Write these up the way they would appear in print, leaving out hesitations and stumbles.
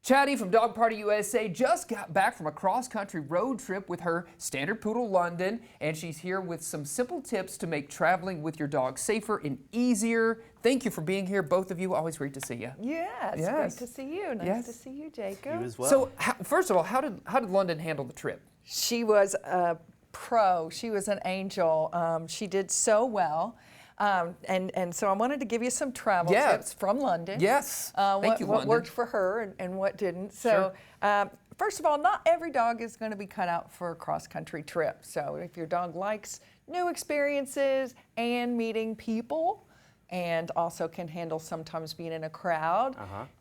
Chatty from Dog Party USA just got back from a cross-country road trip with her standard poodle London, and she's here with some simple tips to make traveling with your dog safer and easier. Thank you for being here, both of you. Always great to see you. Yes, Yes. great to see you. Nice to see you, Jacob. You as well. So, first of all, how did London handle the trip? She was a pro. She was an angel. She did so well. And so I wanted to give you some travel tips from London. Yes. Thank you, what London. worked for her and what didn't. So first of all, not every dog is going to be cut out for a cross-country trip. So if your dog likes new experiences and meeting people, and also can handle sometimes being in a crowd,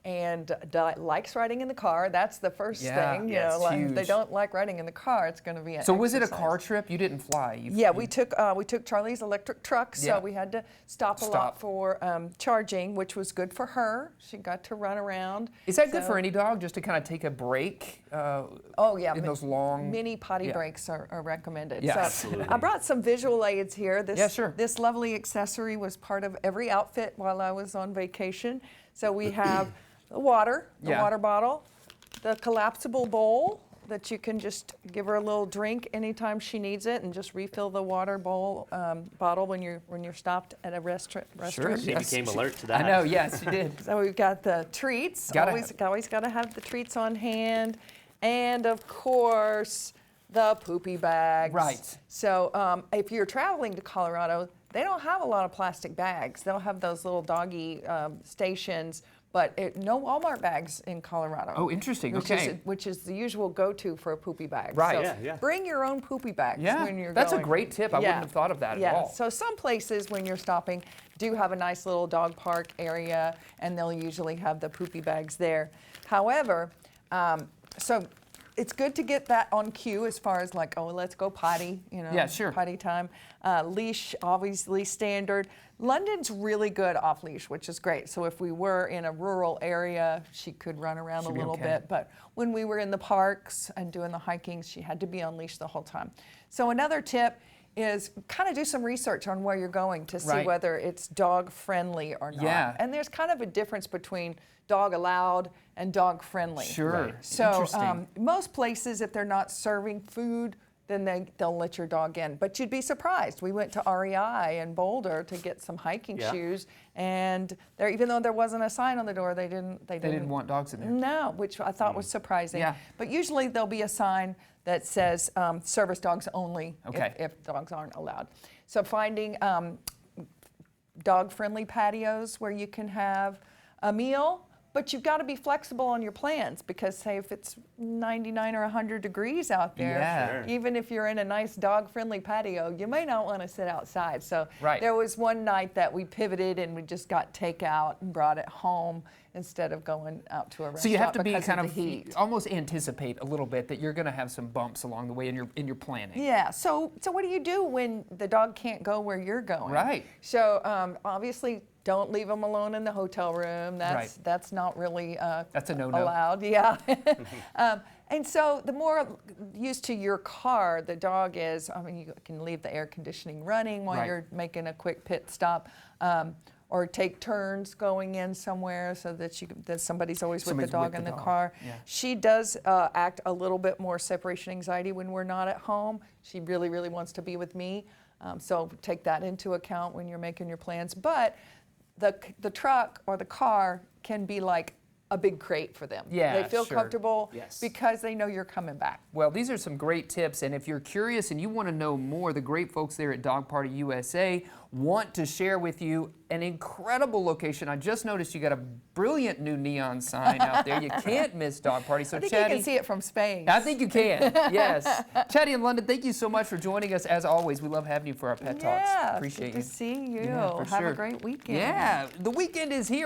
and likes riding in the car. That's the first thing. You know, like, if they don't like riding in the car, it's going to be an So was it a exercise. car trip? You didn't fly? We took Charlie's electric truck, so we had to stop a lot for charging, which was good for her. She got to run around. Is that good for any dog, just to kind of take a break? Oh yeah, in those long mini potty breaks are recommended. Yeah, so absolutely. I brought some visual aids here. This lovely accessory was part of every outfit while I was on vacation. So we have the water bottle, the collapsible bowl that you can just give her a little drink anytime she needs it, and just refill the water bowl bottle when you're stopped at a restaurant. Sure. She became alert to that. I know. Yes, you did. So we've got the treats. Always got to have the treats on hand, and of course the poopy bags. Right. So if you're traveling to Colorado, they don't have a lot of plastic bags. They'll have those little doggy stations, but no Walmart bags in Colorado. Oh, interesting. Which is the usual go-to for a poopy bag. Right. So bring your own poopy bags when you're That's going. a great tip. I wouldn't have thought of that at all. So some places when you're stopping do have a nice little dog park area, and they'll usually have the poopy bags there. However, so it's good to get that on cue as far as like, oh, let's go potty, potty time. Leash, obviously standard. London's really good off leash, which is great. So if we were in a rural area, she could run around a little bit. But when we were in the parks and doing the hiking, she had to be on leash the whole time. So another tip is kind of do some research on where you're going to see whether it's dog friendly or not. Yeah. And there's kind of a difference between dog allowed and dog friendly. Sure. Right. So most places, if they're not serving food, then they'll let your dog in. But you'd be surprised. We went to REI in Boulder to get some hiking shoes, and there, even though there wasn't a sign on the door, they didn't want dogs in there. No, which I thought was surprising. Yeah. But usually there'll be a sign that says service dogs only if dogs aren't allowed. So finding dog-friendly patios where you can have a meal. But you've got to be flexible on your plans, because say if it's 99 or 100 degrees out there, even if you're in a nice dog-friendly patio, you may not want to sit outside. So there was one night that we pivoted and we just got takeout and brought it home instead of going out to a restaurant. So you have to be kind of the heat. almost anticipate a little bit that you're going to have some bumps along the way in your planning. Yeah. So what do you do when the dog can't go where you're going? Right. So obviously, don't leave them alone in the hotel room. That's not really that's a no-no. allowed. Yeah. And so the more used to your car the dog is, I mean, you can leave the air conditioning running while you're making a quick pit stop, or take turns going in somewhere so that somebody's always with the dog in the car. Yeah. She does act a little bit more separation anxiety when we're not at home. She really, really wants to be with me. So take that into account when you're making your plans. But the truck or the car can be like a big crate for them. Yeah, they feel comfortable Yes. because they know you're coming back. Well, these are some great tips, and if you're curious and you want to know more, the great folks there at Dog Party USA want to share with you an incredible location. I just noticed you got a brilliant new neon sign out there. You can't miss Dog Party. So I think Chatty, you can see it from space. I think you can, yes. Chatty in London, thank you so much for joining us. As always, we love having you for our Pet Talks. Appreciate good you. to see you. Yeah, for Have sure. a great weekend. Yeah, the weekend is here.